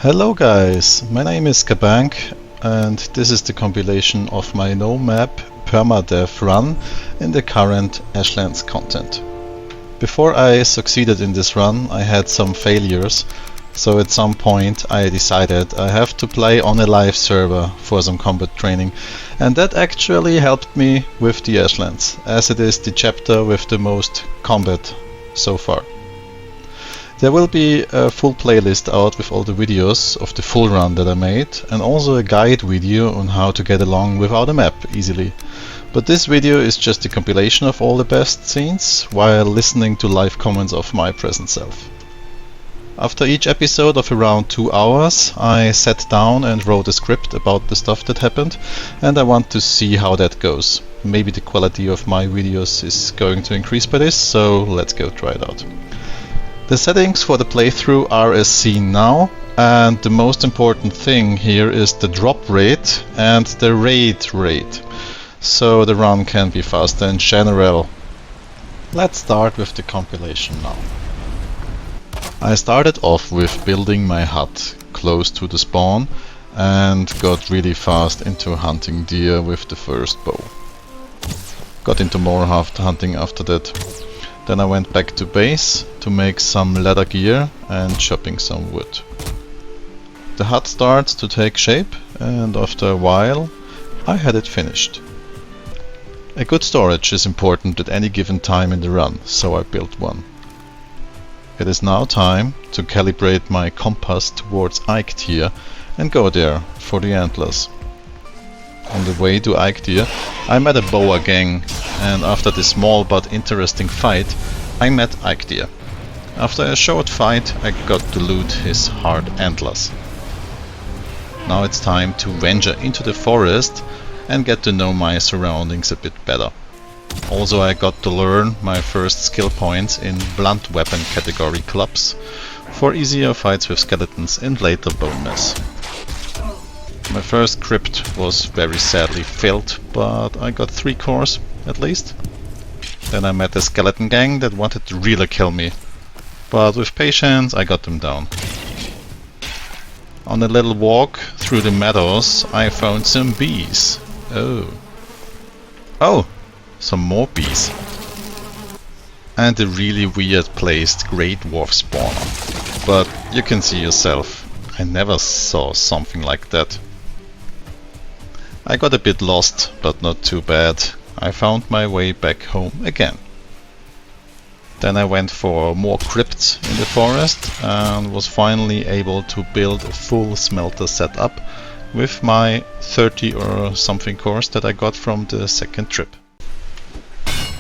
Hello guys, my name is Kabank and this is the compilation of my no map Permadeath run in the current Ashlands content. Before I succeeded in this run I had some failures, so at some point I decided I have to play on a live server for some combat training, and that actually helped me with the Ashlands, as it is the chapter with the most combat so far. There will be a full playlist out with all the videos of the full run that I made, and also a guide video on how to get along without a map easily. But this video is just a compilation of all the best scenes while listening to live comments of my present self. After each episode of around 2 hours, I sat down and wrote a script about the stuff that happened, and I want to see how that goes. Maybe the quality of my videos is going to increase by this, so let's go try it out. The settings for the playthrough are as seen now, and the most important thing here is the drop rate and the raid rate, so the run can be faster in general. Let's start with the compilation now. I started off with building my hut close to the spawn and got really fast into hunting deer with the first bow. Got into more hunting after that. Then I went back to base to make some leather gear and chopping some wood. The hut starts to take shape, and after a while I had it finished. A good storage is important at any given time in the run, so I built one. It is now time to calibrate my compass towards Eikthyr and go there for the antlers. On the way to Eikthyr I met a boa gang, and after this small but interesting fight I met Eikthyr. After a short fight I got to loot his hard antlers. Now it's time to venture into the forest and get to know my surroundings a bit better. Also I got to learn my first skill points in blunt weapon category clubs for easier fights with skeletons and later bone mess. My first crypt was very sadly filled, but I got 3 cores at least. Then I met a skeleton gang that wanted to really kill me, but with patience I got them down. On a little walk through the meadows I found some bees. Oh, some more bees. And a really weird placed Great Dwarf spawner. But you can see yourself, I never saw something like that. I got a bit lost, but not too bad. I found my way back home again. Then I went for more crypts in the forest and was finally able to build a full smelter setup with my 30 or something cores that I got from the second trip.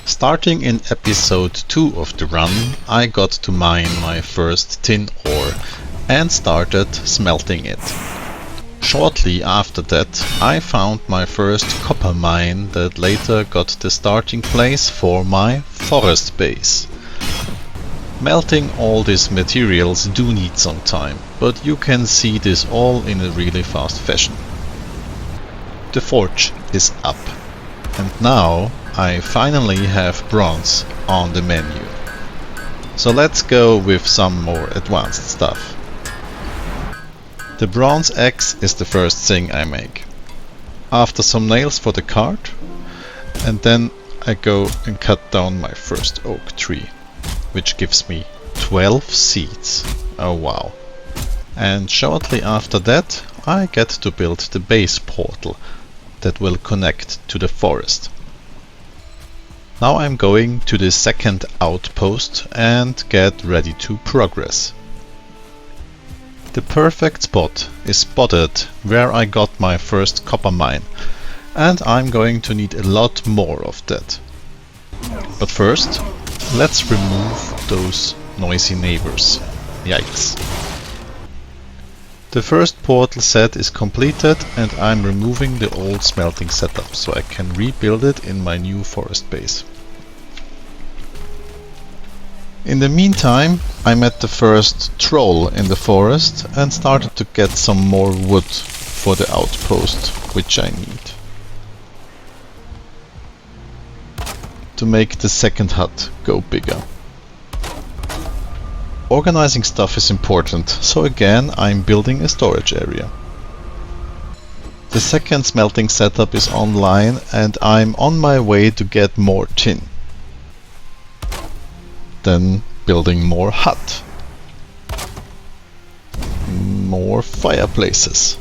Starting in episode 2 of the run, I got to mine my first tin ore and started smelting it. Shortly after that I found my first copper mine that later got the starting place for my forest base. Melting all these materials do need some time, but you can see this all in a really fast fashion. The forge is up, and now I finally have bronze on the menu. So let's go with some more advanced stuff. The bronze axe is the first thing I make. After some nails for the cart, and then I go and cut down my first oak tree, which gives me 12 seeds. Oh wow. And shortly after that I get to build the base portal that will connect to the forest. Now I'm going to the second outpost and get ready to progress. The perfect spot is spotted where I got my first copper mine, and I'm going to need a lot more of that. But first, let's remove those noisy neighbors. Yikes. The first portal set is completed, and I'm removing the old smelting setup so I can rebuild it in my new forest base. In the meantime, I met the first troll in the forest and started to get some more wood for the outpost, which I need to make the second hut go bigger. Organizing stuff is important, so again I'm building a storage area. The second smelting setup is online and I'm on my way to get more tin. Then building more hut. More fireplaces.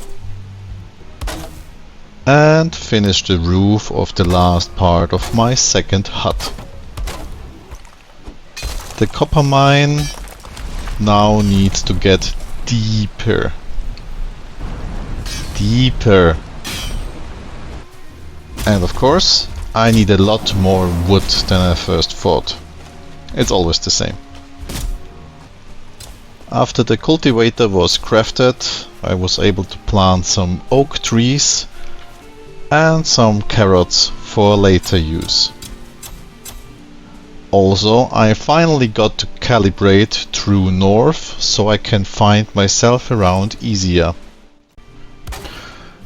And finish the roof of the last part of my second hut. The copper mine now needs to get deeper. Deeper. And of course, I need a lot more wood than I first thought. It's always the same. After the cultivator was crafted, I was able to plant some oak trees and some carrots for later use. Also, I finally got to calibrate true north so I can find myself around easier.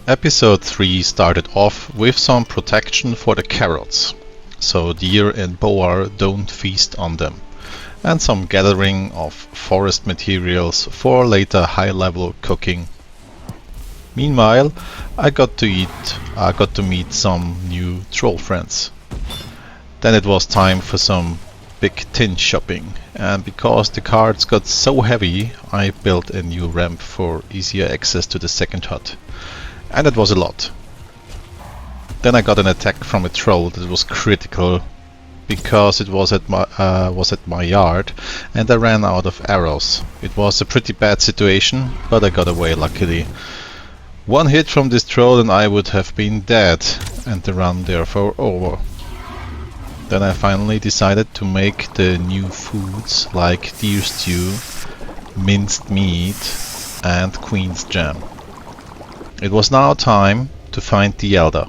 Episode 3 started off with some protection for the carrots, so deer and boar don't feast on them, and some gathering of forest materials for later high-level cooking. Meanwhile, I got to meet some new troll friends. Then it was time for some big tin shopping, and because the carts got so heavy, I built a new ramp for easier access to the second hut. And it was a lot. Then I got an attack from a troll that was critical because it was at my yard and I ran out of arrows. It was a pretty bad situation, but I got away luckily. One hit from this troll and I would have been dead, and the run therefore over. Then I finally decided to make the new foods like deer stew, minced meat and queen's jam. It was now time to find the Elder,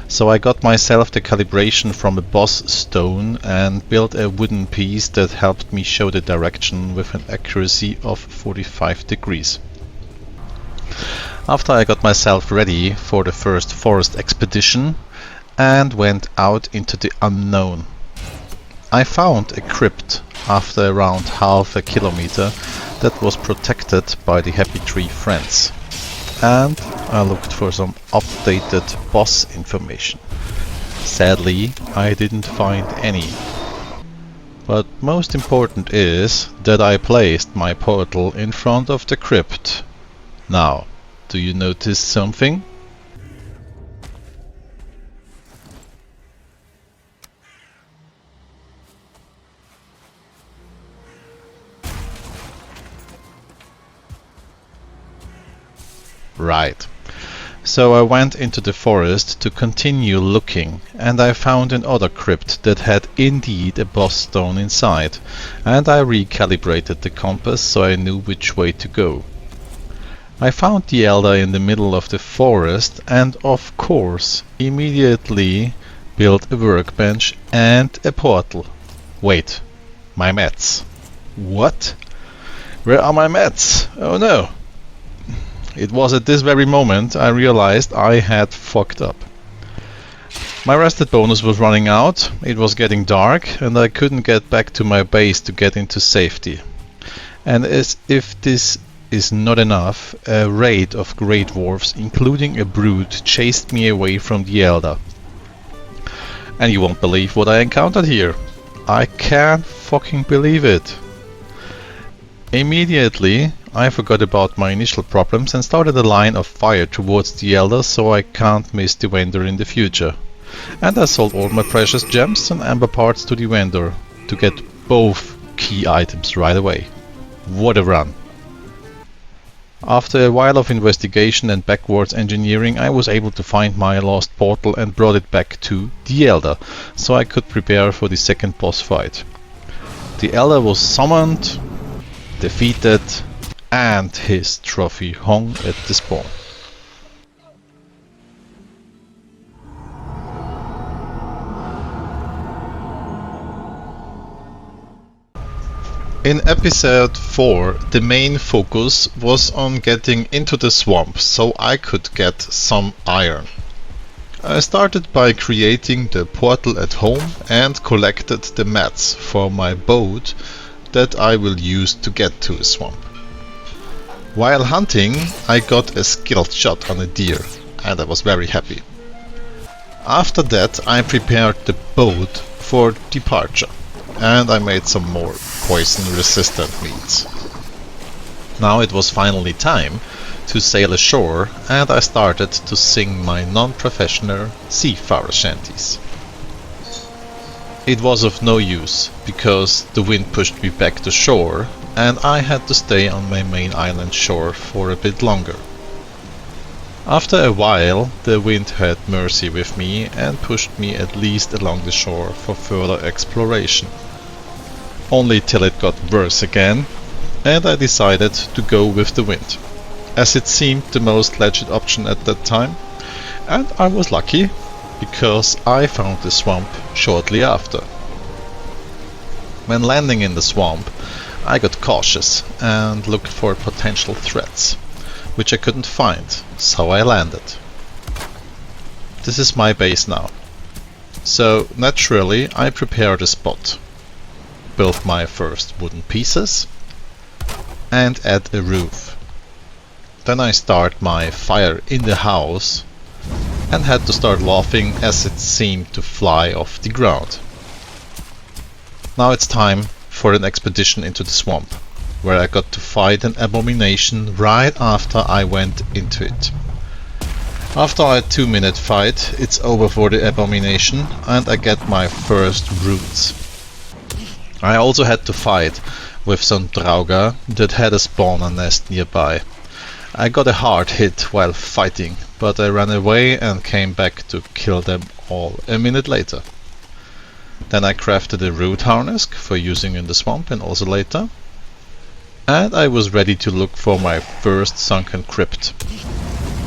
so I got myself the calibration from a boss stone and built a wooden piece that helped me show the direction with an accuracy of 45 degrees. After I got myself ready for the first forest expedition and went out into the unknown. I found a crypt after around half a kilometer that was protected by the Happy Tree friends. And I looked for some updated boss information. Sadly, I didn't find any. But most important is that I placed my portal in front of the crypt. Now, do you notice something? Right. So I went into the forest to continue looking, and I found another crypt that had indeed a boss stone inside, and I recalibrated the compass so I knew which way to go. I found the Elder in the middle of the forest and of course immediately built a workbench and a portal. Wait, my mats. What? Where are my mats? Oh no! It was at this very moment I realized I had fucked up. My rested bonus was running out, it was getting dark, and I couldn't get back to my base to get into safety. And as if this is not enough, a raid of Grey Dwarfs, including a brute, chased me away from the Elder. And you won't believe what I encountered here. I can't fucking believe it. Immediately, I forgot about my initial problems and started a line of fire towards the Elder so I can't miss the vendor in the future. And I sold all my precious gems and amber parts to the vendor to get both key items right away. What a run! After a while of investigation and backwards engineering, I was able to find my lost portal and brought it back to the Elder so I could prepare for the second boss fight. The Elder was summoned, defeated, and his trophy hung at the spawn. In episode 4, the main focus was on getting into the swamp so I could get some iron. I started by creating the portal at home and collected the mats for my boat that I will use to get to the swamp. While hunting, I got a skilled shot on a deer, and I was very happy. After that, I prepared the boat for departure, and I made some more poison-resistant meats. Now it was finally time to sail ashore, and I started to sing my non-professional seafarer shanties. It was of no use, because the wind pushed me back to shore, and I had to stay on my main island shore for a bit longer. After a while, the wind had mercy with me and pushed me at least along the shore for further exploration. Only till it got worse again, and I decided to go with the wind, as it seemed the most legit option at that time, and I was lucky, because I found the swamp shortly after. When landing in the swamp, I got cautious and looked for potential threats, which I couldn't find, so I landed. This is my base now. So naturally I prepared a spot, built my first wooden pieces, and add a roof. Then I start my fire in the house and had to start laughing as it seemed to fly off the ground. Now it's time for an expedition into the swamp, where I got to fight an abomination right after I went into it. After a 2-minute fight, it's over for the abomination and I get my first roots. I also had to fight with some togher that had a spawner nest nearby. I got a hard hit while fighting, but I ran away and came back to kill them all a minute later. Then I crafted a root harness for using in the swamp and also later. And I was ready to look for my first sunken crypt.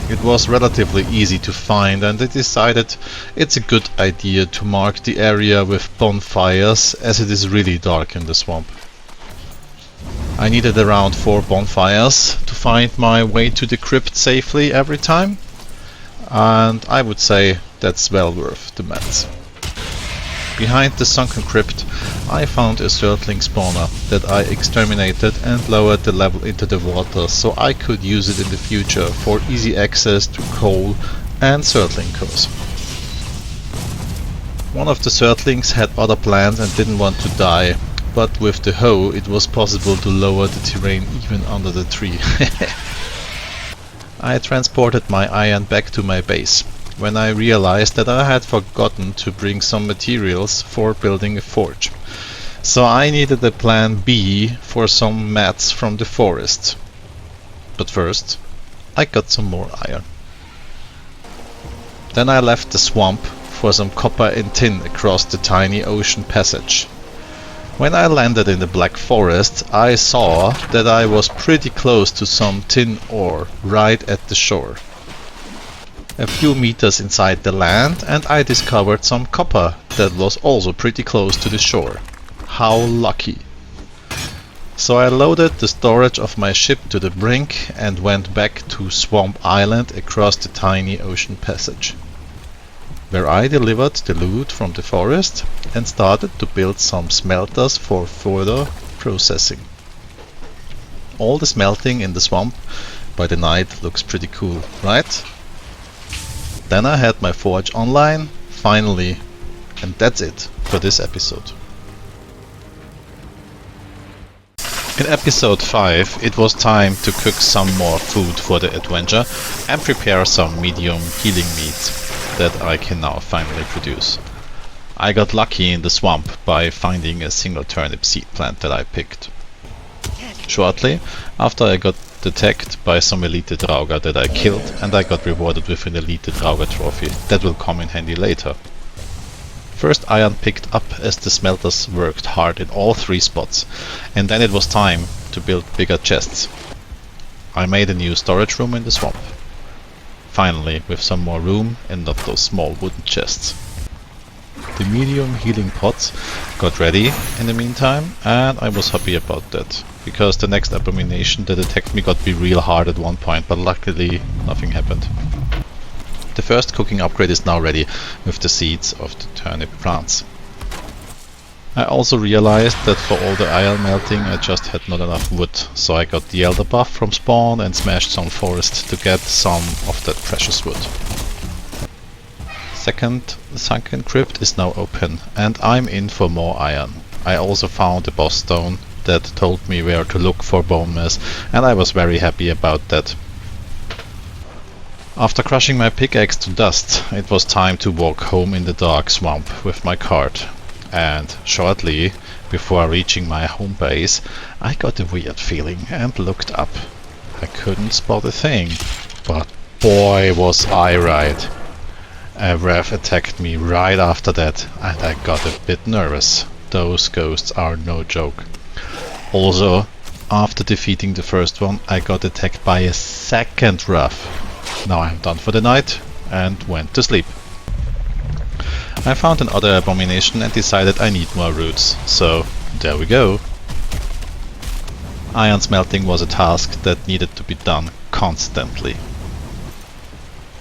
It was relatively easy to find, and I decided it's a good idea to mark the area with bonfires, as it is really dark in the swamp. I needed around 4 bonfires to find my way to the crypt safely every time, and I would say that's well worth the mats. Behind the sunken crypt, I found a surtling spawner that I exterminated and lowered the level into the water so I could use it in the future for easy access to coal and surtling cores. One of the surtlings had other plans and didn't want to die, but with the hoe it was possible to lower the terrain even under the tree. I transported my iron back to my base, when I realized that I had forgotten to bring some materials for building a forge. So I needed a plan B for some mats from the forest. But first, I got some more iron. Then I left the swamp for some copper and tin across the tiny ocean passage. When I landed in the Black Forest, I saw that I was pretty close to some tin ore right at the shore. A few meters inside the land and I discovered some copper that was also pretty close to the shore. How lucky! So I loaded the storage of my ship to the brink and went back to Swamp Island across the tiny ocean passage, where I delivered the loot from the forest and started to build some smelters for further processing. All the smelting in the swamp by the night looks pretty cool, right? Then I had my forge online, finally, and that's it for this episode. In episode 5 it was time to cook some more food for the adventure and prepare some medium healing meats that I can now finally produce. I got lucky in the swamp by finding a single turnip seed plant that I picked. Shortly after I got attacked by some elite togher that I killed, and I got rewarded with an elite togher trophy that will come in handy later. First iron picked up as the smelters worked hard in all 3 spots, and then it was time to build bigger chests. I made a new storage room in the swamp. Finally, with some more room and not those small wooden chests. The medium healing pots got ready in the meantime, and I was happy about that, because the next abomination that attacked me got me real hard at one point, but luckily nothing happened. The first cooking upgrade is now ready with the seeds of the turnip plants. I also realized that for all the iron melting I just had not enough wood, so I got the elder buff from spawn and smashed some forest to get some of that precious wood. Second sunken crypt is now open and I'm in for more iron. I also found a boss stone that told me where to look for bone mass and I was very happy about that. After crushing my pickaxe to dust, it was time to walk home in the dark swamp with my cart. And shortly before reaching my home base, I got a weird feeling and looked up. I couldn't spot a thing, but boy was I right. A rev attacked me right after that and I got a bit nervous. Those ghosts are no joke. Also, after defeating the first one, I got attacked by a second rev. Now I'm done for the night and went to sleep. I found another abomination and decided I need more roots, so there we go. Iron smelting was a task that needed to be done constantly.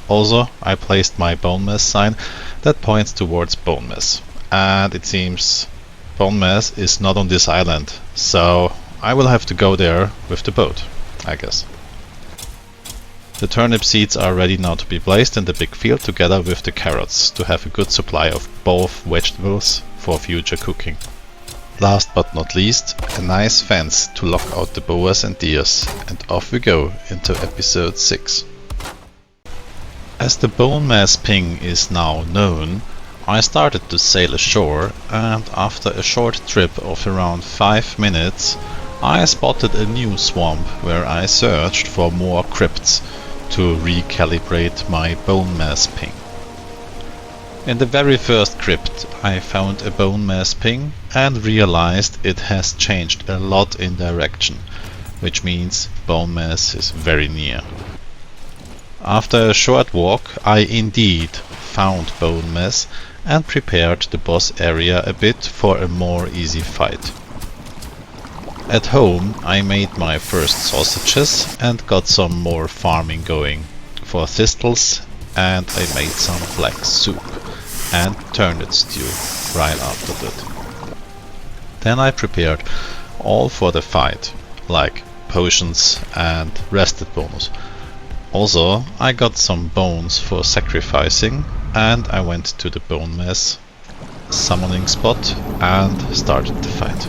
Also, I placed my bone mass sign that points towards bone mass, and it seems bone mass is not on this island, so I will have to go there with the boat, I guess. The turnip seeds are ready now to be placed in the big field together with the carrots to have a good supply of both vegetables for future cooking. Last but not least, a nice fence to lock out the boas and deers, and off we go into episode 6. As the bone mass ping is now known, I started to sail ashore and after a short trip of around 5 minutes I spotted a new swamp where I searched for more crypts to recalibrate my bone mass ping. In the very first crypt I found a bone mass ping and realized it has changed a lot in direction, which means bone mass is very near. After a short walk I indeed found bone mass and prepared the boss area a bit for a more easy fight. At home I made my first sausages and got some more farming going for thistles, and I made some black soup and turnip stew right after that. Then I prepared all for the fight, like potions and rested bonus. Also I got some bones for sacrificing and I went to the bone mass summoning spot and started the fight.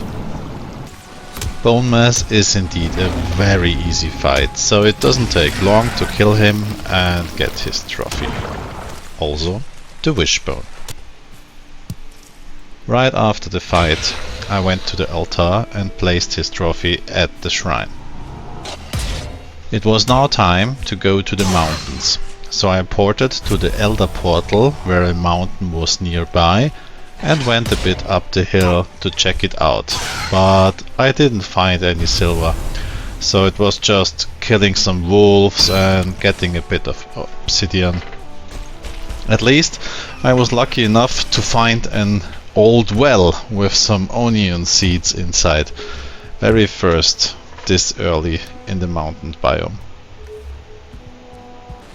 Bone mass is indeed a very easy fight, so it doesn't take long to kill him and get his trophy. Also the wishbone. Right after the fight I went to the altar and placed his trophy at the shrine. It was now time to go to the mountains, so I ported to the Elder Portal where a mountain was nearby and went a bit up the hill to check it out, but I didn't find any silver, so it was just killing some wolves and getting a bit of obsidian. At least I was lucky enough to find an old well with some onion seeds inside, very first this early in the mountain biome.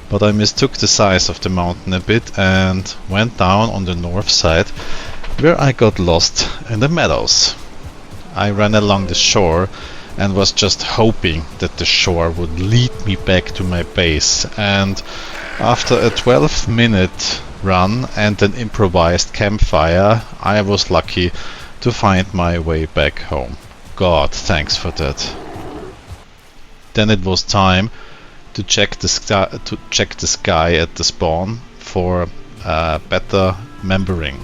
But I mistook the size of the mountain a bit and went down on the north side where I got lost in the meadows. I ran along the shore and was just hoping that the shore would lead me back to my base, and after a 12-minute run and an improvised campfire I was lucky to find my way back home. God, thanks for that. Then it was time to check the sky at the spawn for better membering,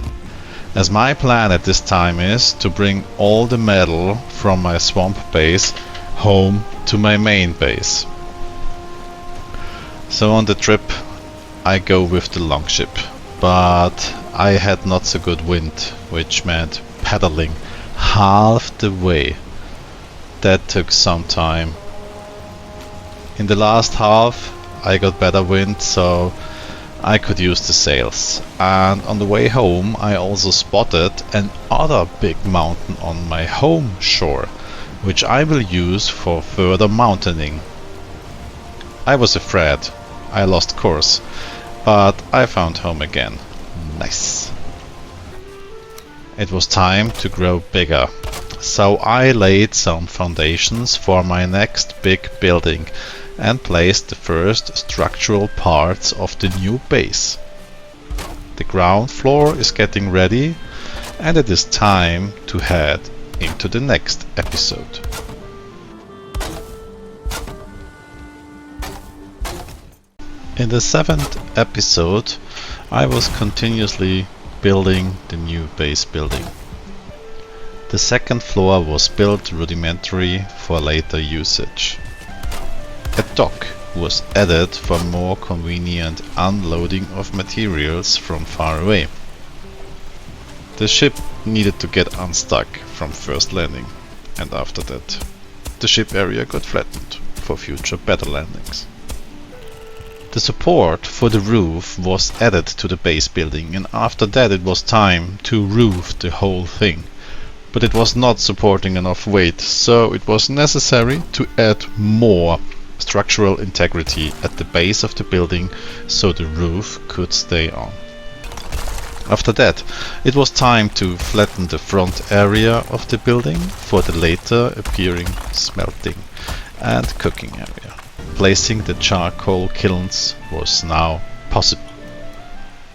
as my plan at this time is to bring all the metal from my swamp base home to my main base. So on the trip I go with the longship, but I had not so good wind, which meant paddling half the way. That took some time. In the last half I got better wind, so I could use the sails, and on the way home I also spotted another big mountain on my home shore, which I will use for further mountaining. I was afraid I lost course, but I found home again. Nice. It was time to grow bigger. So I laid some foundations for my next big building and placed the first structural parts of the new base. The ground floor is getting ready, and it is time to head into the next episode. In the 7th episode, I was continuously building the new base building. The second floor was built rudimentary for later usage. A dock was added for more convenient unloading of materials from far away. The ship needed to get unstuck from first landing, and after that, the ship area got flattened for future better landings. The support for the roof was added to the base building, and after that it was time to roof the whole thing. But it was not supporting enough weight, so it was necessary to add more structural integrity at the base of the building so the roof could stay on. After that, it was time to flatten the front area of the building for the later appearing smelting and cooking area. Placing the charcoal kilns was now possible.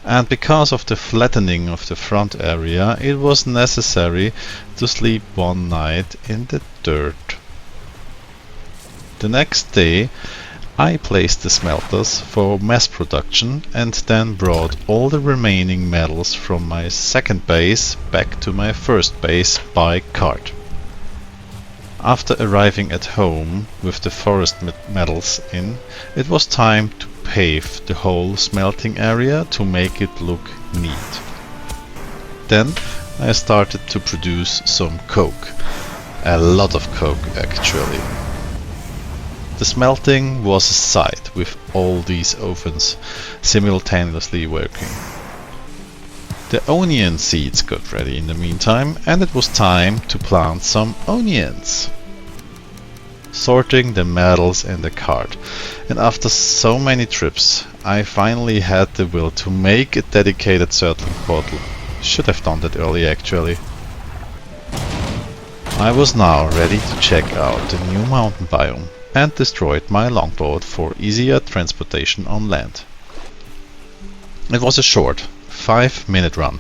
And because of the flattening of the front area, it was necessary to sleep one night in the dirt. The next day, I placed the smelters for mass production and then brought all the remaining metals from my second base back to my first base by cart. After arriving at home with the forest metals in, it was time to pave the whole smelting area to make it look neat. Then I started to produce some coke. A lot of coke actually. The smelting was a sight with all these ovens simultaneously working. The onion seeds got ready in the meantime, and it was time to plant some onions. Sorting the metals in the cart, and after so many trips, I finally had the will to make a dedicated settling portal. Should have done that early actually. I was now ready to check out the new mountain biome and destroyed my longboat for easier transportation on land. It was a short 5-minute run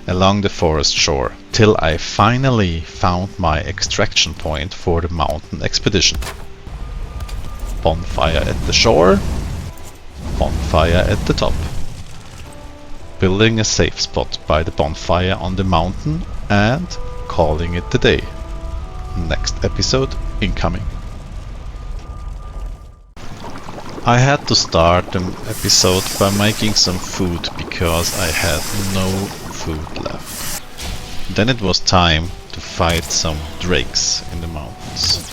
along the forest shore till I finally found my extraction point for the mountain expedition. Bonfire at the shore, bonfire at the top. Building a safe spot by the bonfire on the mountain and calling it the day. Next episode incoming. I had to start the episode by making some food because I had no food left. Then it was time to fight some drakes in the mountains.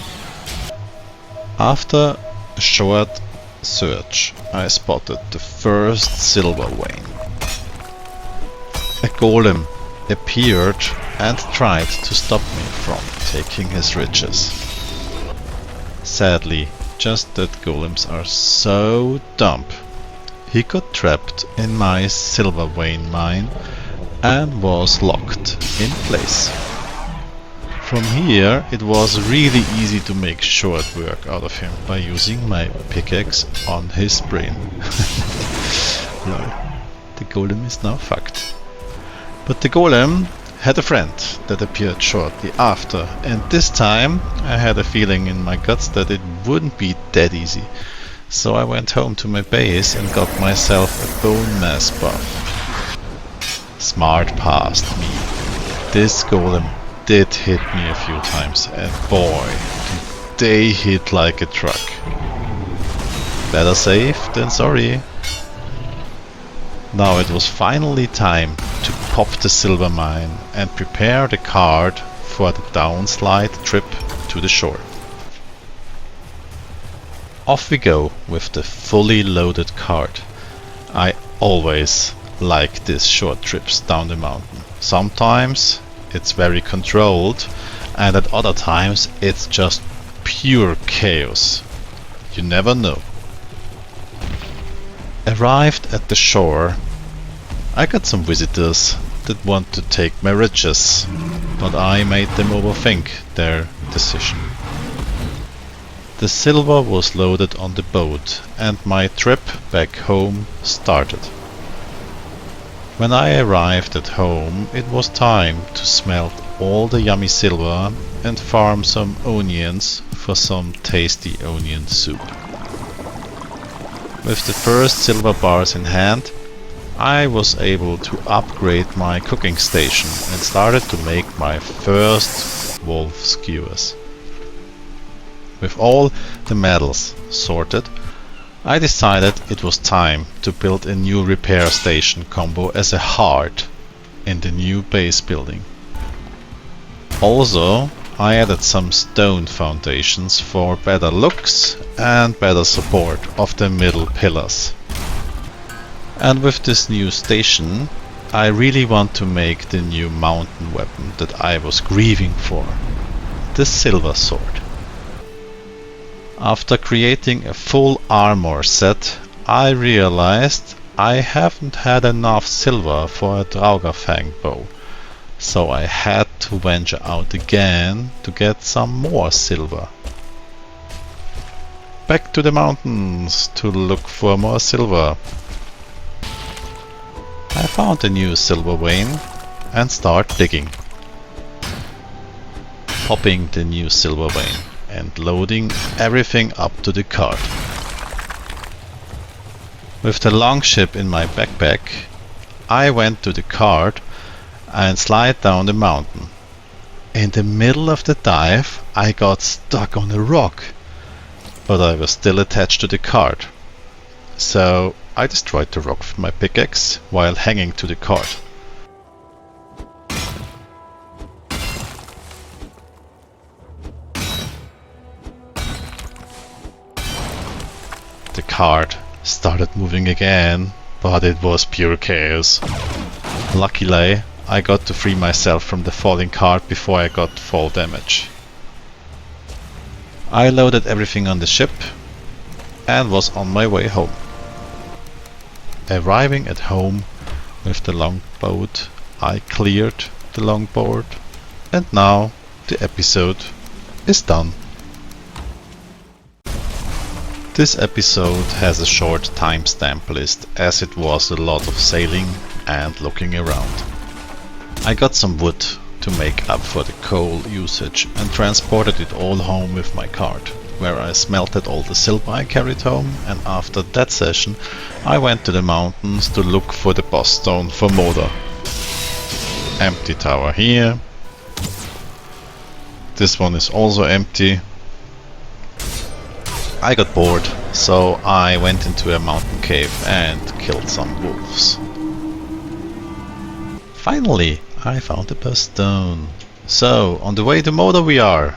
After a short search, I spotted the first silver vein. A golem appeared and tried to stop me from taking his riches. Sadly, just that golems are so dumb. He got trapped in my silver vein mine and was locked in place. From here it was really easy to make short work out of him by using my pickaxe on his brain. Lol, the golem is now fucked. But the golem had a friend that appeared shortly after, and this time I had a feeling in my guts that it wouldn't be that easy. So I went home to my base and got myself a bone mass buff. Smart past me. This golem did hit me a few times, and boy, did they hit like a truck. Better safe than sorry. Now it was finally time to pop the silver mine and prepare the cart for the downslide trip to the shore. Off we go with the fully loaded cart. I always like these short trips down the mountain. Sometimes it's very controlled, and at other times it's just pure chaos. You never know. Arrived at the shore, I got some visitors that want to take my riches, but I made them overthink their decision. The silver was loaded on the boat and my trip back home started. When I arrived at home, it was time to smelt all the yummy silver and farm some onions for some tasty onion soup. With the first silver bars in hand, I was able to upgrade my cooking station and started to make my first wolf skewers. With all the metals sorted, I decided it was time to build a new repair station combo as a heart in the new base building. Also, I added some stone foundations for better looks and better support of the middle pillars. And with this new station, I really want to make the new mountain weapon that I was grieving for, the silver sword. After creating a full armor set, I realized I haven't had enough silver for a togher bow, so I had to venture out again to get some more silver. Back to the mountains to look for more silver. I found a new silver vein and start digging. Popping the new silver vein and loading everything up to the cart. With the longship in my backpack, I went to the cart and slid down the mountain. In the middle of the dive, I got stuck on a rock, but I was still attached to the cart. So I destroyed the rock with my pickaxe while hanging to the cart. The cart started moving again, but it was pure chaos. Luckily, I got to free myself from the falling cart before I got fall damage. I loaded everything on the ship and was on my way home. Arriving at home with the longboat, I cleared the longboard, and now the episode is done. This episode has a short timestamp list as it was a lot of sailing and looking around. I got some wood to make up for the coal usage and transported it all home with my cart, where I smelted all the silver I carried home, and after that session I went to the mountains to look for the boss stone for Moder. Empty tower here. This one is also empty. I got bored, so I went into a mountain cave and killed some wolves. Finally, I found a boss stone. So, on the way to Moder we are.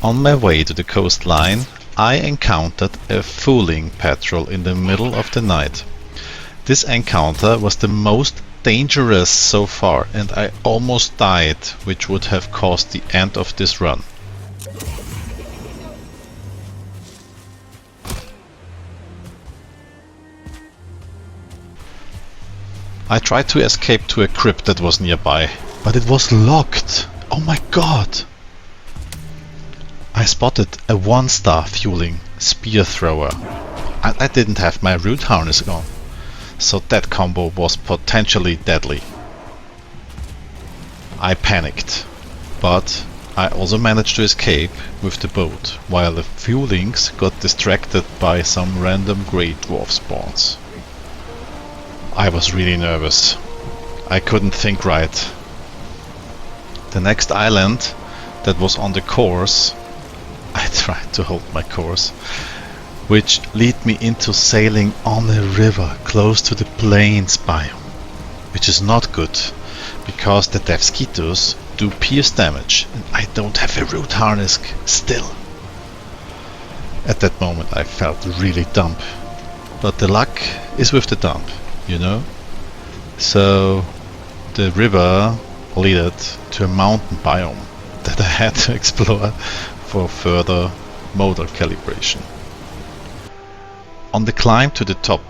On my way to the coastline, I encountered a fooling patrol in the middle of the night. This encounter was the most dangerous so far, and I almost died, which would have caused the end of this run. I tried to escape to a crypt that was nearby, but it was locked. Oh my god! I spotted a 1-star fueling spear thrower, and I didn't have my root harness on, so that combo was potentially deadly. I panicked, but I also managed to escape with the boat, while the fuelings got distracted by some random grey dwarf spawns. I was really nervous. I couldn't think right. The next island that was on the course, I tried to hold my course, which led me into sailing on a river close to the plains biome, which is not good, because the Devskitos do pierce damage, and I don't have a root harness still. At that moment I felt really dumb, but the luck is with the dumb, you know? So the river led to a mountain biome that I had to explore for further motor calibration. On the climb to the top,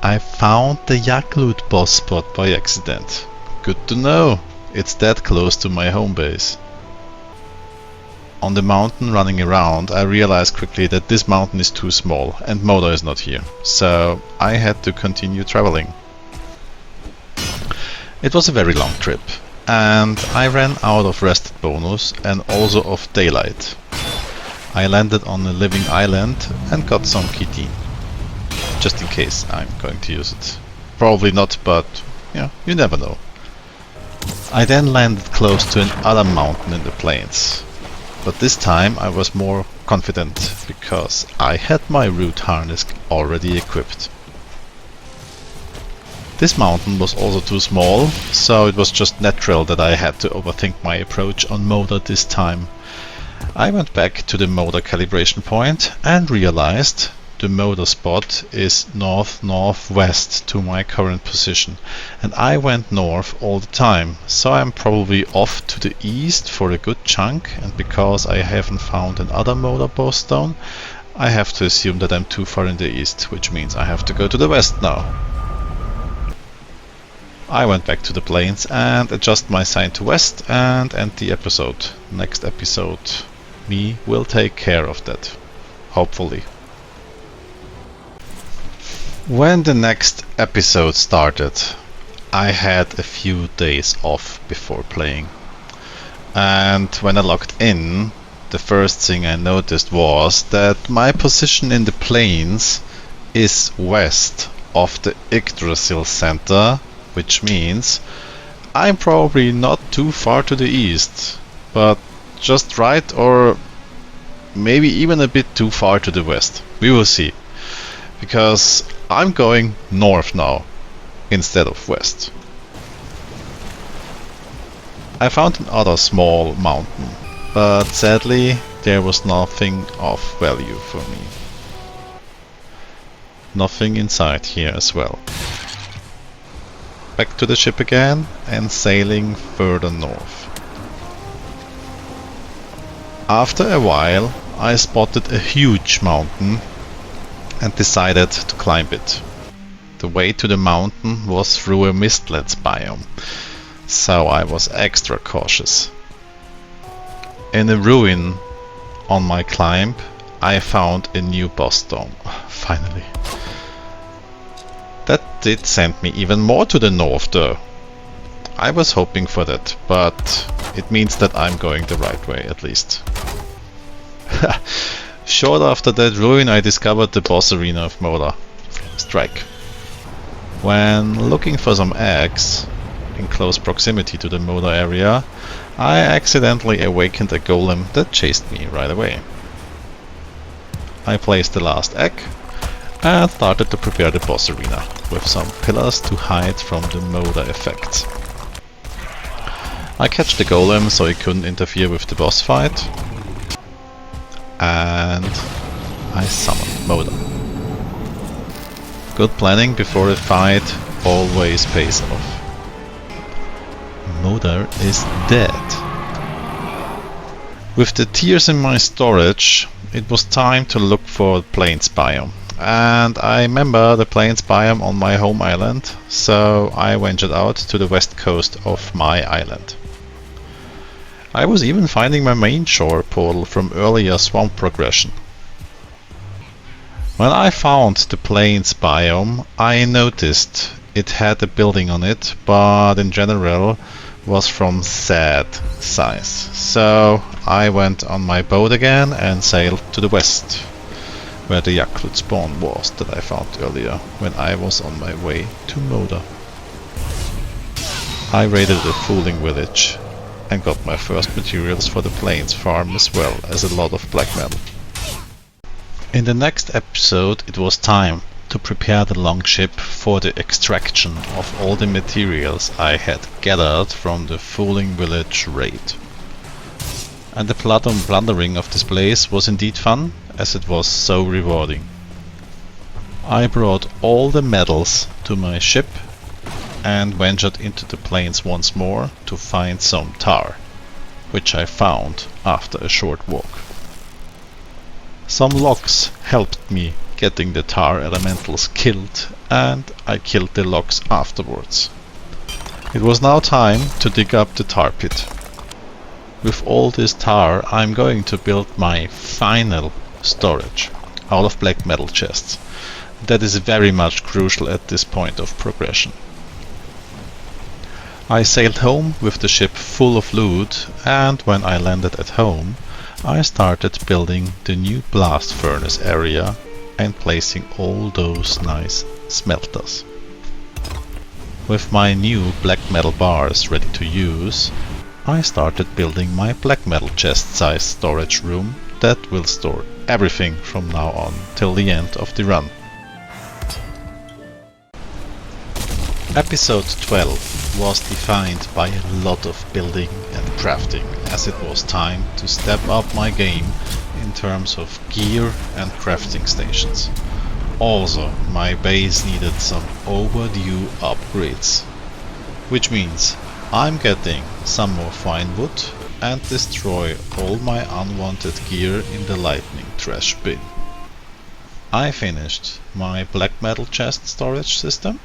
I found the Yaklut boss spot by accident. Good to know, it's that close to my home base. On the mountain running around, I realized quickly that this mountain is too small and Moda is not here, so I had to continue traveling. It was a very long trip, and I ran out of rested bonus and also of daylight. I landed on a living island and got some ketine, just in case I'm going to use it. Probably not, but yeah, you never know. I then landed close to another mountain in the plains, but this time I was more confident because I had my root harness already equipped. This mountain was also too small, so it was just natural that I had to overthink my approach on Moda this time. I went back to the Moda calibration point and realized the Moda spot is north-northwest to my current position, and I went north all the time, so I'm probably off to the east for a good chunk, and because I haven't found another Moda boss stone, I have to assume that I'm too far in the east, which means I have to go to the west now. I went back to the plains and adjust my sign to west and end the episode. Next episode, me will take care of that, hopefully. When the next episode started, I had a few days off before playing. And when I logged in, the first thing I noticed was that my position in the plains is west of the Yggdrasil center, which means I'm probably not too far to the east, but just right or maybe even a bit too far to the west. We will see, because I'm going north now instead of west. I found another small mountain, but sadly there was nothing of value for me. Nothing inside here as well. Back to the ship again and sailing further north. After a while I spotted a huge mountain and decided to climb it. The way to the mountain was through a mistlands biome, so I was extra cautious. In a ruin on my climb I found a new boss stone, finally. That did send me even more to the north though. I was hoping for that, but it means that I'm going the right way at least. Short after that ruin I discovered the boss arena of Moda, Strike. When looking for some eggs in close proximity to the Moda area, I accidentally awakened a golem that chased me right away. I placed the last egg and started to prepare the boss arena with some pillars to hide from the Moda effects. I catch the golem so he couldn't interfere with the boss fight, and I summon Moda. Good planning before a fight always pays off. Moda is dead. With the tears in my storage, it was time to look for the plains biome. And I remember the plains biome on my home island, so I ventured out to the west coast of my island. I was even finding my main shore portal from earlier swamp progression. When I found the plains biome, I noticed it had a building on it, but in general was from sad size. So I went on my boat again and sailed to the west, where the Yaklut spawn was that I found earlier when I was on my way to Moda. I raided a fooling village and got my first materials for the plains farm as well as a lot of black metal. In the next episode it was time to prepare the longship for the extraction of all the materials I had gathered from the fooling village raid. And the plundering of this place was indeed fun, as it was so rewarding. I brought all the medals to my ship and ventured into the plains once more to find some tar, which I found after a short walk. Some logs helped me getting the tar elementals killed, and I killed the logs afterwards. It was now time to dig up the tar pit. With all this tar, I'm going to build my final storage out of black metal chests. That is very much crucial at this point of progression. I sailed home with the ship full of loot, and when I landed at home, I started building the new blast furnace area and placing all those nice smelters. With my new black metal bars ready to use, I started building my black metal chest size storage room that will store everything from now on till the end of the run. Episode 12 was defined by a lot of building and crafting, as it was time to step up my game in terms of gear and crafting stations. Also, my base needed some overdue upgrades, which means I'm getting some more fine wood and destroy all my unwanted gear in the lightning trash bin. I finished my black metal chest storage system.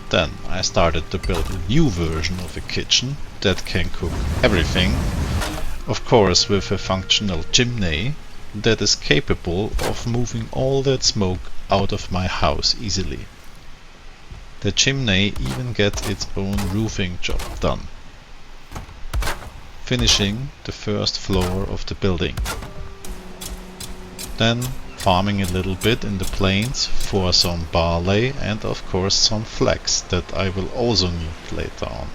Then I started to build a new version of a kitchen that can cook everything, of course with a functional chimney that is capable of moving all that smoke out of my house easily. The chimney even gets its own roofing job done, finishing the first floor of the building. Then farming a little bit in the plains for some barley and of course some flax that I will also need later on.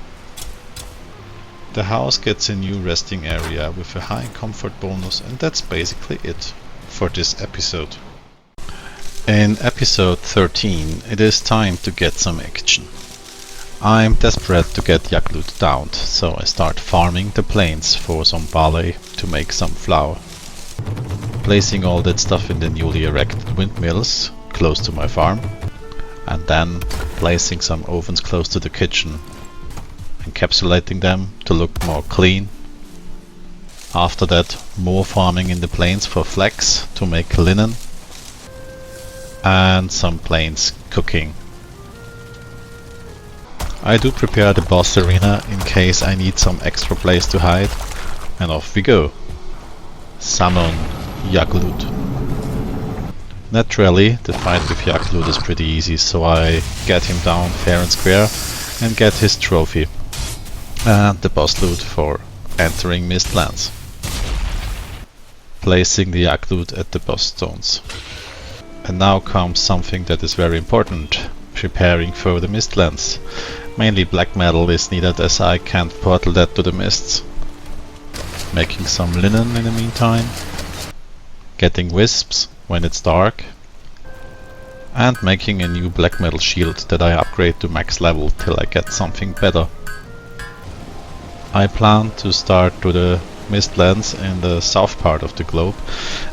The house gets a new resting area with a high comfort bonus, and that's basically it for this episode. In episode 13 it is time to get some action. I'm desperate to get Yaklut downed, so I start farming the plains for some barley to make some flour. Placing all that stuff in the newly erected windmills close to my farm, and then placing some ovens close to the kitchen, encapsulating them to look more clean. After that, more farming in the plains for flax to make linen, and some plains cooking. I do prepare the boss arena in case I need some extra place to hide, and off we go. Summon Yaklut. Naturally, the fight with Yaklut is pretty easy, so I get him down fair and square and get his trophy and the boss loot for entering Mistlands. Placing the Yaklut at the boss stones. And now comes something that is very important, preparing for the Mistlands. Mainly black metal is needed as I can't portal that to the mists. Making some linen in the meantime. Getting wisps when it's dark. And making a new black metal shield that I upgrade to max level till I get something better. I plan to start to the Mistlands in the south part of the globe,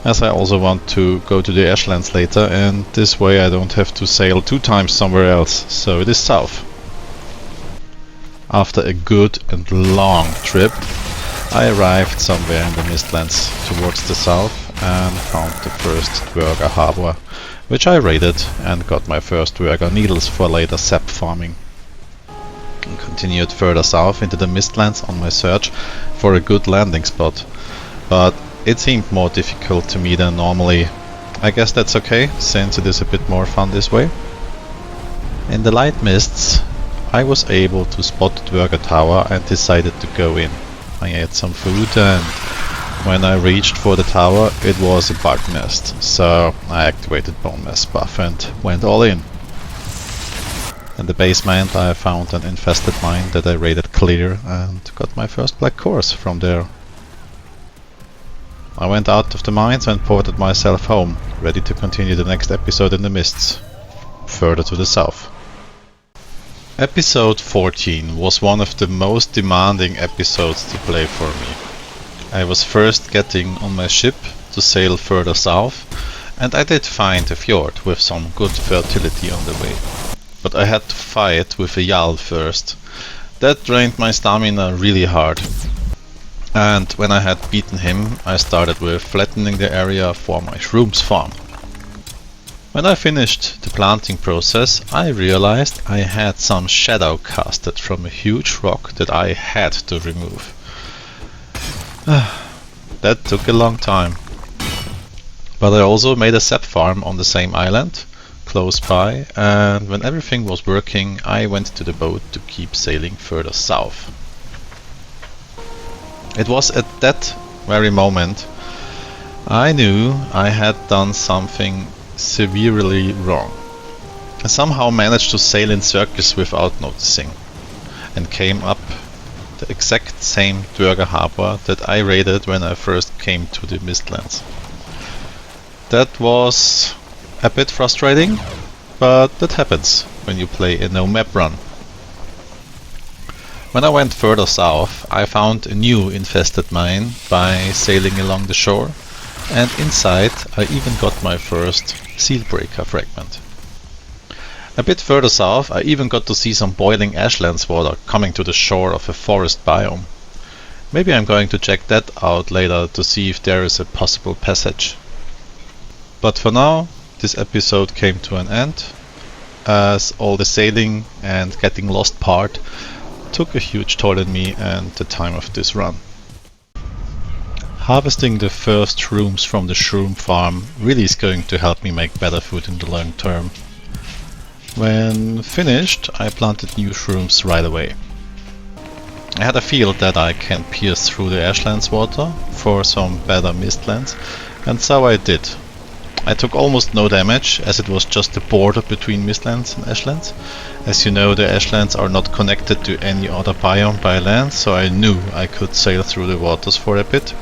as I also want to go to the Ashlands later, and this way I don't have to sail 2 times somewhere else, so it is south. After a good and long trip, I arrived somewhere in the Mistlands towards the south and found the first Togher harbor, which I raided and got my first Togher needles for later sap farming. And continued further south into the Mistlands on my search for a good landing spot, but it seemed more difficult to me than normally. I guess that's okay, since it is a bit more fun this way. In the light mists, I was able to spot the Togher tower and decided to go in. I ate some food, and when I reached for the tower it was a bug nest, so I activated bone mass buff and went all in. In the basement I found an infested mine that I raided clear and got my first black course from there. I went out of the mines and ported myself home, ready to continue the next episode in the mists, further to the south. Episode 14 was one of the most demanding episodes to play for me. I was first getting on my ship to sail further south, and I did find a fjord with some good fertility on the way. But I had to fight with a Jarl first. That drained my stamina really hard. And when I had beaten him, I started with flattening the area for my shrooms farm. When I finished the planting process, I realized I had some shadow casted from a huge rock that I had to remove. That took a long time. But I also made a sap farm on the same island, close by, and when everything was working, I went to the boat to keep sailing further south. It was at that very moment I knew I had done something severely wrong. I somehow managed to sail in circles without noticing, and came up the exact same togher harbor that I raided when I first came to the Mistlands. That was a bit frustrating, but that happens when you play a no-map run. When I went further south, I found a new infested mine by sailing along the shore, and inside I even got my first seal breaker fragment. A bit further south, I even got to see some boiling Ashlands water coming to the shore of a forest biome. Maybe I'm going to check that out later to see if there is a possible passage. But for now, this episode came to an end, as all the sailing and getting lost part took a huge toll on me and the time of this run. Harvesting the first shrooms from the shroom farm really is going to help me make better food in the long term. When finished, I planted new shrooms right away. I had a feel that I can pierce through the Ashlands water for some better mistlands, and so I did. I took almost no damage, as it was just the border between Mistlands and Ashlands. As you know, the Ashlands are not connected to any other biome by land, so I knew I could sail through the waters for a bit.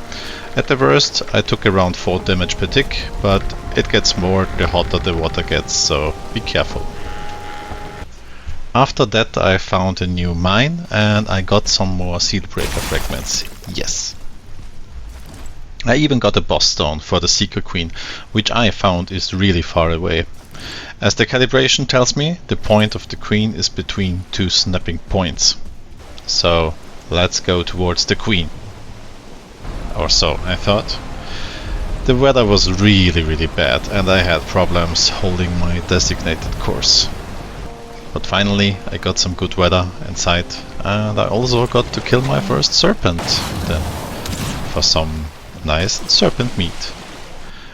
At the worst, I took around 4 damage per tick, but it gets more the hotter the water gets, so be careful. After that I found a new mine, and I got some more seal breaker fragments, yes. I even got a boss stone for the Seeker Queen, which I found is really far away. As the calibration tells me, the point of the Queen is between 2 snapping points. So let's go towards the Queen. Or so I thought. The weather was really bad and I had problems holding my designated course. But finally I got some good weather in sight, and I also got to kill my first serpent then for some nice serpent meat,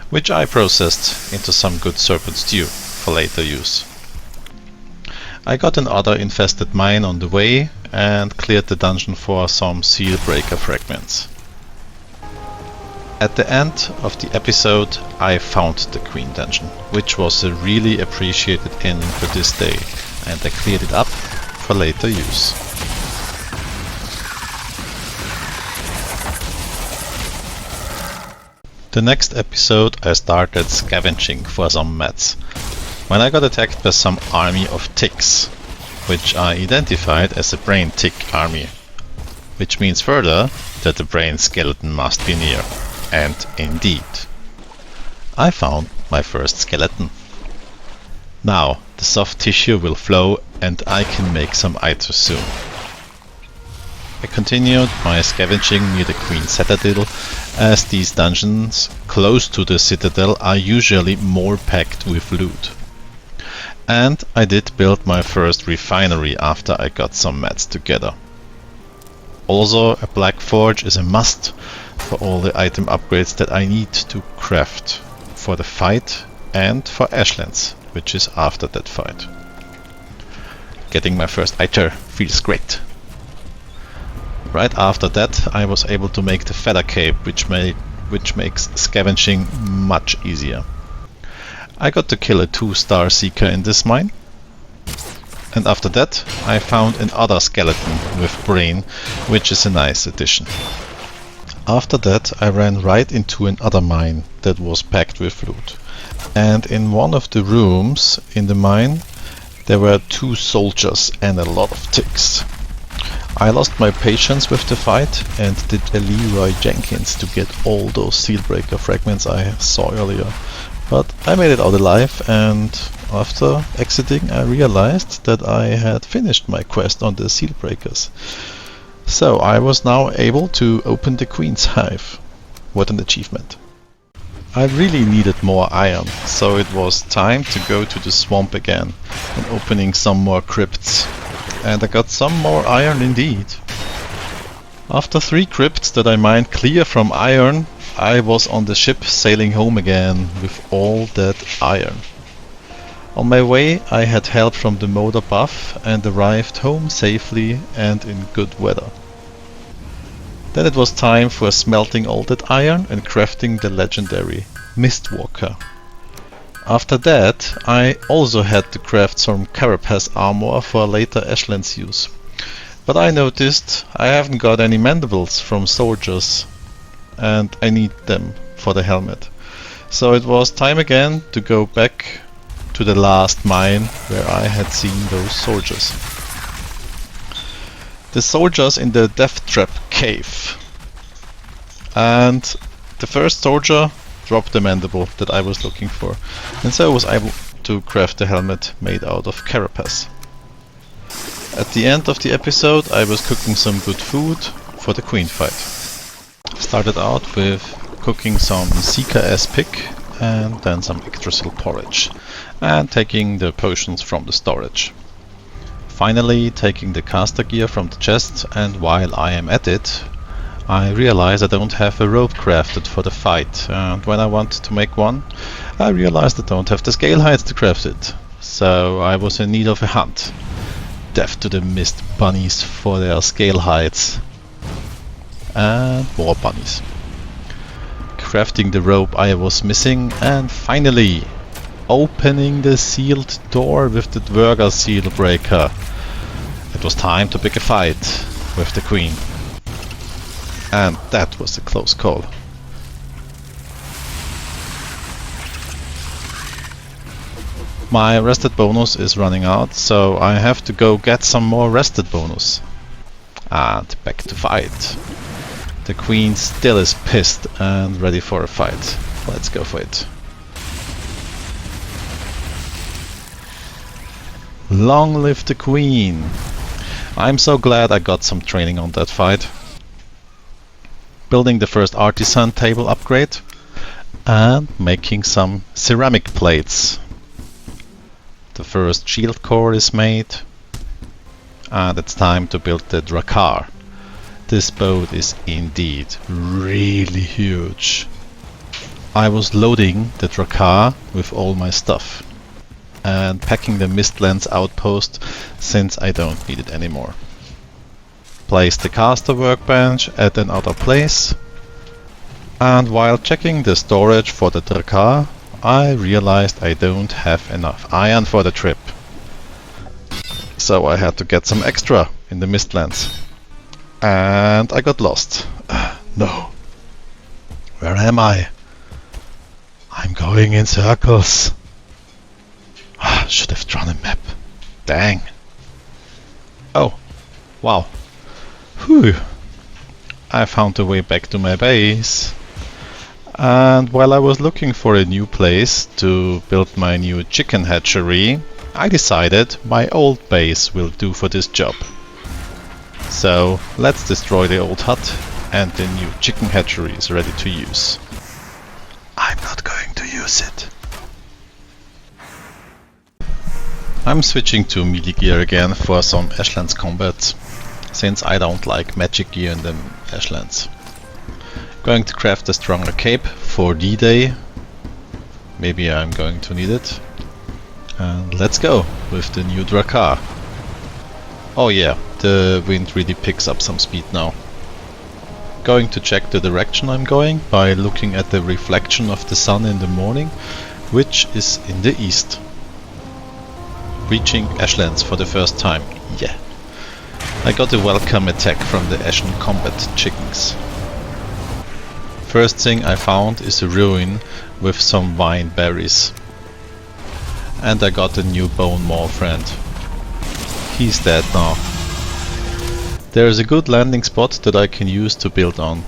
which I processed into some good serpent stew for later use. I got another infested mine on the way and cleared the dungeon for some seal breaker fragments. At the end of the episode I found the Queen dungeon, which was a really appreciated ending for this day, and I cleared it up for later use. The next episode I started scavenging for some mats, when I got attacked by some army of ticks, which I identified as a brain tick army, which means further that the brain skeleton must be near, and indeed. I found my first skeleton. Now the soft tissue will flow and I can make some items soon. I continued my scavenging near the Queen Citadel, as these dungeons close to the citadel are usually more packed with loot. And I did build my first refinery after I got some mats together. Also, a black forge is a must for all the item upgrades that I need to craft for the fight and for Ashlands, which is after that fight. Getting my first iter feels great. Right after that I was able to make the feather cape, which makes scavenging much easier. I got to kill a 2-star seeker in this mine. And after that I found another skeleton with brain, which is a nice addition. After that I ran right into another mine that was packed with loot. And in one of the rooms in the mine there were 2 soldiers and a lot of ticks. I lost my patience with the fight and did a Leroy Jenkins to get all those sealbreaker fragments I saw earlier. But I made it out alive, and after exiting I realized that I had finished my quest on the sealbreakers. So I was now able to open the Queen's Hive. What an achievement. I really needed more iron, so it was time to go to the swamp again and opening some more crypts. And I got some more iron indeed. After 3 crypts that I mined clear from iron, I was on the ship sailing home again with all that iron. On my way I had help from the motor buff and arrived home safely and in good weather. Then it was time for smelting all that iron and crafting the legendary Mistwalker. After that I also had to craft some carapace armor for later Ashlands use. But I noticed I haven't got any mandibles from soldiers and I need them for the helmet. So it was time again to go back to the last mine where I had seen those soldiers. The soldiers in the Death Trap cave. And the first soldier dropped the mandible that I was looking for, and so I was able to craft the helmet made out of carapace. At the end of the episode I was cooking some good food for the queen fight. Started out with cooking some Seeker-S pick and then some Yggdrasil porridge and taking the potions from the storage. Finally taking the caster gear from the chest, and while I am at it I realize I don't have a rope crafted for the fight, and when I want to make one I realized I don't have the scale heights to craft it. So I was in need of a hunt. Death to the mist bunnies for their scale heights. And more bunnies. Crafting the rope I was missing, and finally opening the sealed door with the Dwerger seal breaker. It was time to pick a fight with the queen. And that was a close call. My rested bonus is running out, so I have to go get some more rested bonus. And back to fight. The queen still is pissed and ready for a fight. Let's go for it. Long live the queen! I'm so glad I got some training on that fight. Building the first artisan table upgrade and making some ceramic plates. The first shield core is made and it's time to build the Drakkar. This boat is indeed really huge. I was loading the Drakkar with all my stuff and packing the Mistlands outpost since I don't need it anymore. Place the caster workbench at another place, and while checking the storage for the Drakkar I realized I don't have enough iron for the trip. So I had to get some extra in the Mistlands. And I got lost. No. Where am I? I'm going in circles. Should have drawn a map. Dang. Oh. Wow. Whew. I found a way back to my base. And while I was looking for a new place to build my new chicken hatchery, I decided my old base will do for this job. So let's destroy the old hut, and the new chicken hatchery is ready to use. I'm not going to use it. I'm switching to melee gear again for some Ashlands combat, since I don't like magic gear in the Ashlands. Going to craft a stronger cape for D-Day. Maybe I'm going to need it. And let's go with the new Drakkar. Oh yeah, the wind really picks up some speed now. Going to check the direction I'm going by looking at the reflection of the sun in the morning, which is in the east. Reaching Ashlands for the first time, yeah. I got a welcome attack from the Ashen combat chickens. First thing I found is a ruin with some vine berries. And I got a new bone maw friend. He's dead now. There is a good landing spot that I can use to build on.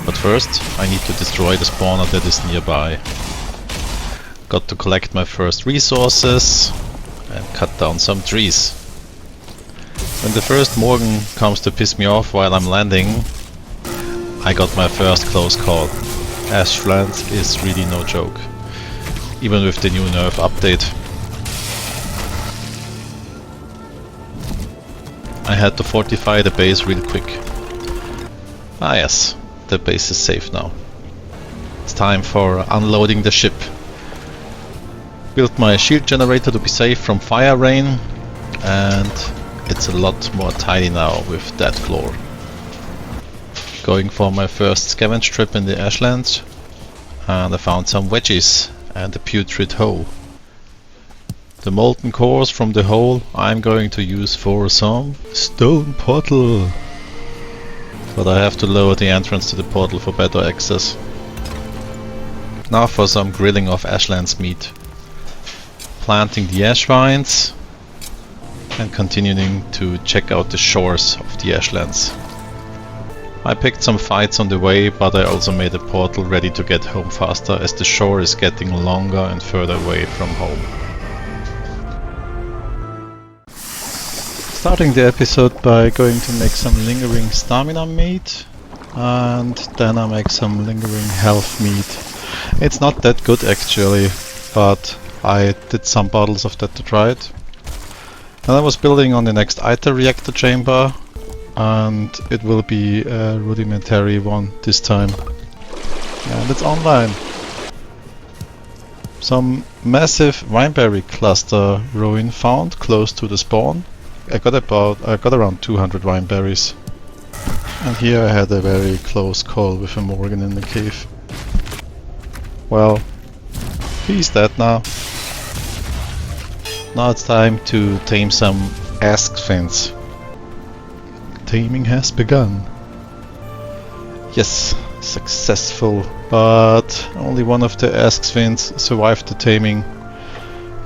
But first I need to destroy the spawner that is nearby. Got to collect my first resources and cut down some trees. When the first Morgan comes to piss me off while I'm landing, I got my first close call. Ashlands is really no joke, even with the new nerf update. I had to fortify the base real quick. Ah yes, the base is safe now. It's time for unloading the ship. Built my shield generator to be safe from fire rain, and it's a lot more tidy now with that floor. Going for my first scavenge trip in the Ashlands, and I found some wedges and a putrid hoe. The molten cores from the hole I'm going to use for some stone portal. But I have to lower the entrance to the portal for better access. Now for some grilling of Ashlands meat. Planting the ash vines and continuing to check out the shores of the Ashlands. I picked some fights on the way, but I also made a portal ready to get home faster as the shore is getting longer and further away from home. Starting the episode by going to make some lingering stamina meat, and then I make some lingering health meat. It's not that good actually, but I did some bottles of that to try it. And I was building on the next ITER reactor chamber, and it will be a rudimentary one this time. And it's online. Some massive wineberry cluster ruin found close to the spawn. I got around 200 wineberries. And here I had a very close call with a Morgan in the cave. Well, he's dead now. Now it's time to tame some ask fins. Taming has begun. Yes, successful, but only one of the ask fins survived the taming.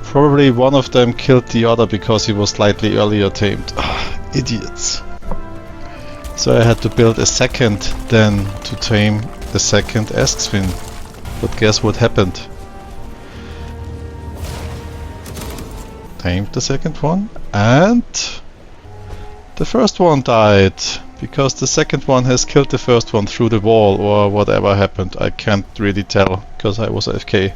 Probably one of them killed the other because he was slightly earlier tamed. Idiots. So I had to build a second then to tame the second Asksfin. But guess what happened? Tamed the second one and the first one died. Because the second one has killed the first one through the wall or whatever happened. I can't really tell because I was AFK.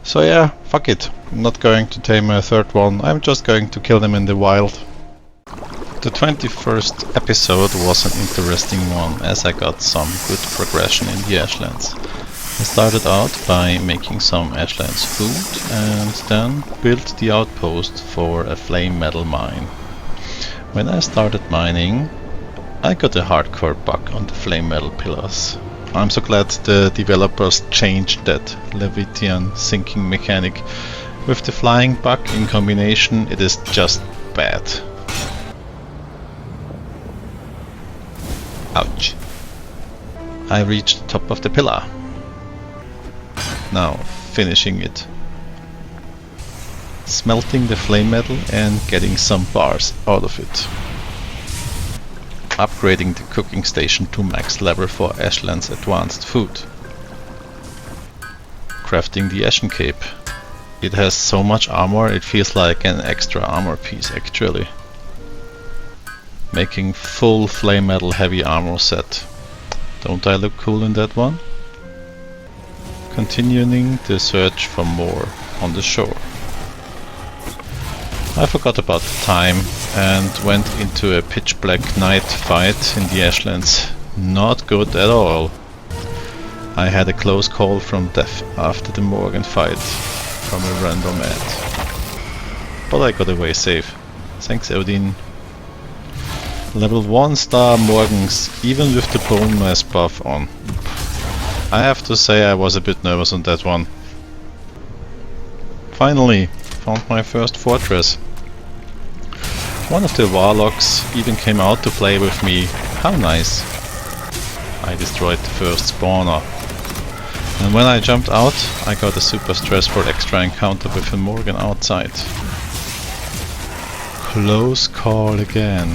So yeah, fuck it. I'm not going to tame a third one, I'm just going to kill them in the wild. The 21st episode was an interesting one as I got some good progression in the Ashlands. I started out by making some Ashlands food and then built the outpost for a flame metal mine. When I started mining, I got a hardcore bug on the flame metal pillars. I'm so glad the developers changed that Levitian sinking mechanic. With the flying bug in combination, it is just bad. Ouch. I reached the top of the pillar. Now finishing it. Smelting the flame metal and getting some bars out of it. Upgrading the cooking station to max level for Ashland's advanced food. Crafting the Ashen Cape. It has so much armor it feels like an extra armor piece actually. Making full flame metal heavy armor set. Don't I look cool in that one? Continuing the search for more on the shore. I forgot about the time and went into a pitch black night fight in the Ashlands. Not good at all. I had a close call from death after the Morgan fight from a random ad. But I got away safe. Thanks Odin. Level 1 star Morgans, even with the bone mass buff on. I have to say I was a bit nervous on that one. Finally, found my first fortress. One of the warlocks even came out to play with me. How nice. I destroyed the first spawner. And when I jumped out, I got a super stressful extra encounter with a Morgan outside. Close call again.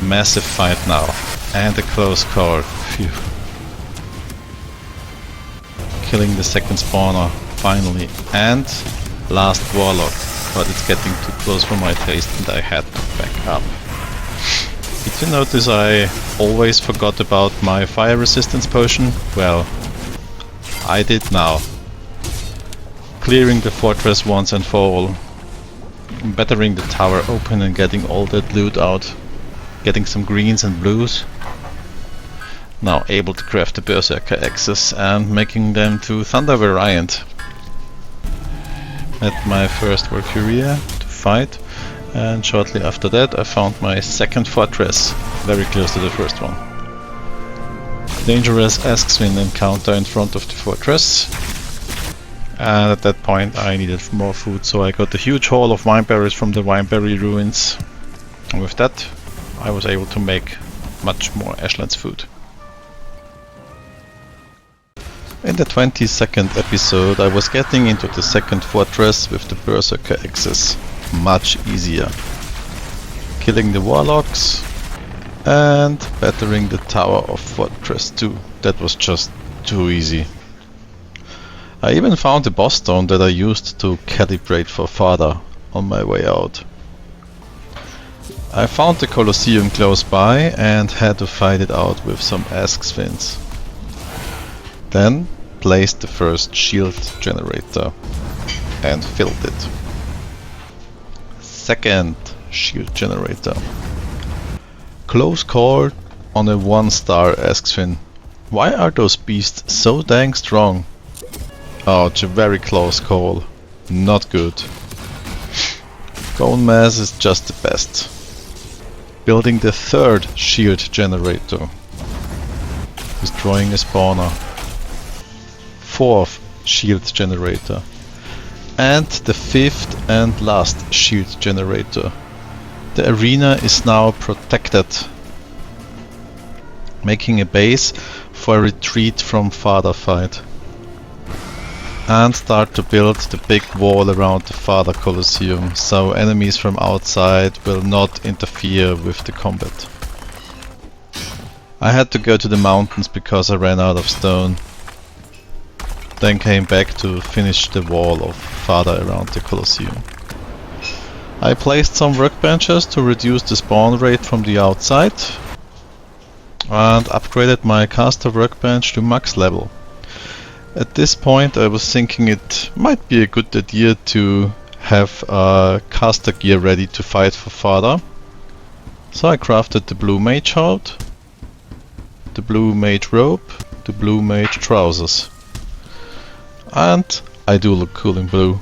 Massive fight now. And a close call. Phew. Killing the second spawner, finally. And last warlock. But it's getting too close for my taste and I had to back up. It Did you notice I always forgot about my fire resistance potion? Well, I did now. Clearing the fortress once and for all. Battering the tower open and getting all that loot out. Getting some greens and blues. Now able to craft the Berserker axes and making them to Thunder variant. At my first Valkyria to fight, and shortly after that I found my second fortress, very close to the first one. Dangerous Askswin encounter in front of the fortress, and at that point I needed more food, so I got a huge haul of wineberries from the wineberry ruins. And with that I was able to make much more Ashlands food. In the 22nd episode I was getting into the second fortress with the Berserker axes. Much easier. Killing the warlocks and battering the tower of Fortress 2. That was just too easy. I even found a boss stone that I used to calibrate for Father on my way out. I found the Colosseum close by and had to fight it out with some Askswins. Then placed the first shield generator and filled it. Second shield generator. Close call on a 1-star Askswin. Why are those beasts so dang strong? Ouch, a very close call. Not good. Bone mass is just the best. Building the third shield generator. Destroying a spawner. Fourth shield generator. And the fifth and last shield generator. The arena is now protected. Making a base for a retreat from Father fight. And start to build the big wall around the Father Colosseum, so enemies from outside will not interfere with the combat. I had to go to the mountains because I ran out of stone. Then came back to finish the wall of Father around the Colosseum. I placed some workbenches to reduce the spawn rate from the outside and upgraded my caster workbench to max level. At this point I was thinking it might be a good idea to have caster gear ready to fight for Father. So I crafted the blue mage hood, the blue mage robe, the blue mage trousers. And I do look cool in blue.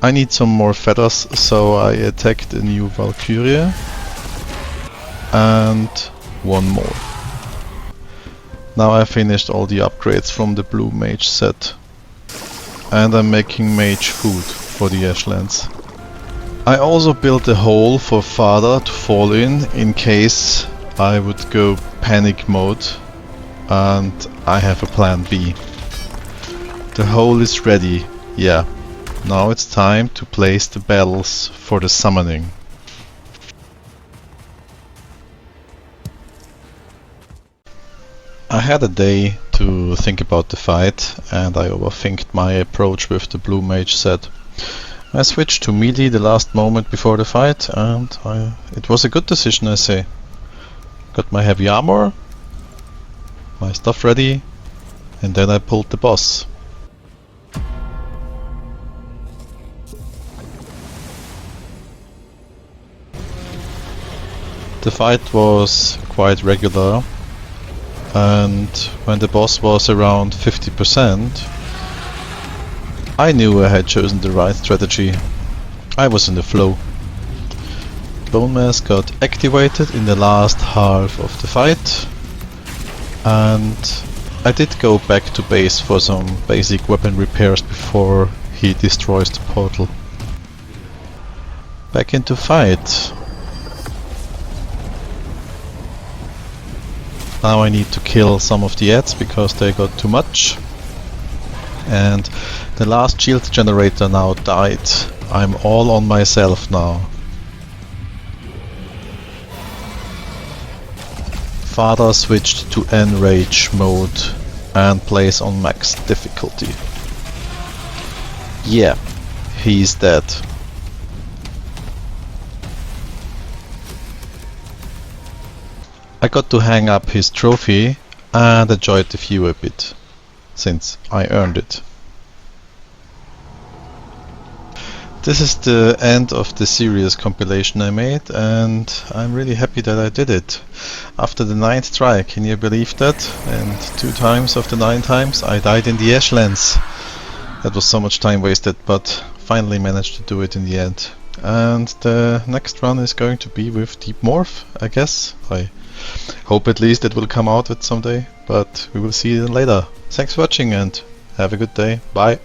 I need some more feathers, so I attacked a new Valkyria and one more. Now I finished all the upgrades from the blue mage set and I'm making mage food for the Ashlands. I also built a hole for Father to fall in case I would go panic mode, and I have a plan B. The hole is ready, yeah. Now it's time to place the bells for the summoning. I had a day to think about the fight and I overthinked my approach with the blue mage set. I switched to melee the last moment before the fight and it was a good decision, I say. Got my heavy armor, my stuff ready, and then I pulled the boss. The fight was quite regular, and when the boss was around 50%, I knew I had chosen the right strategy. I was in the flow. Bone Mass got activated in the last half of the fight, and I did go back to base for some basic weapon repairs before he destroys the portal. Back into fight. Now I need to kill some of the ads because they got too much. And the last shield generator now died. I'm all on myself now. Father switched to enrage mode and plays on max difficulty. Yeah, he's dead. I got to hang up his trophy and enjoyed the view a bit, since I earned it. This is the end of the serious compilation I made, and I'm really happy that I did it. After the 9th try, can you believe that? And 2 times of the 9 times I died in the Ashlands. That was so much time wasted, but finally managed to do it in the end. And the next run is going to be with Deep Morph, I guess. I hope at least it will come out at someday, but we will see you later. Thanks for watching and have a good day. Bye.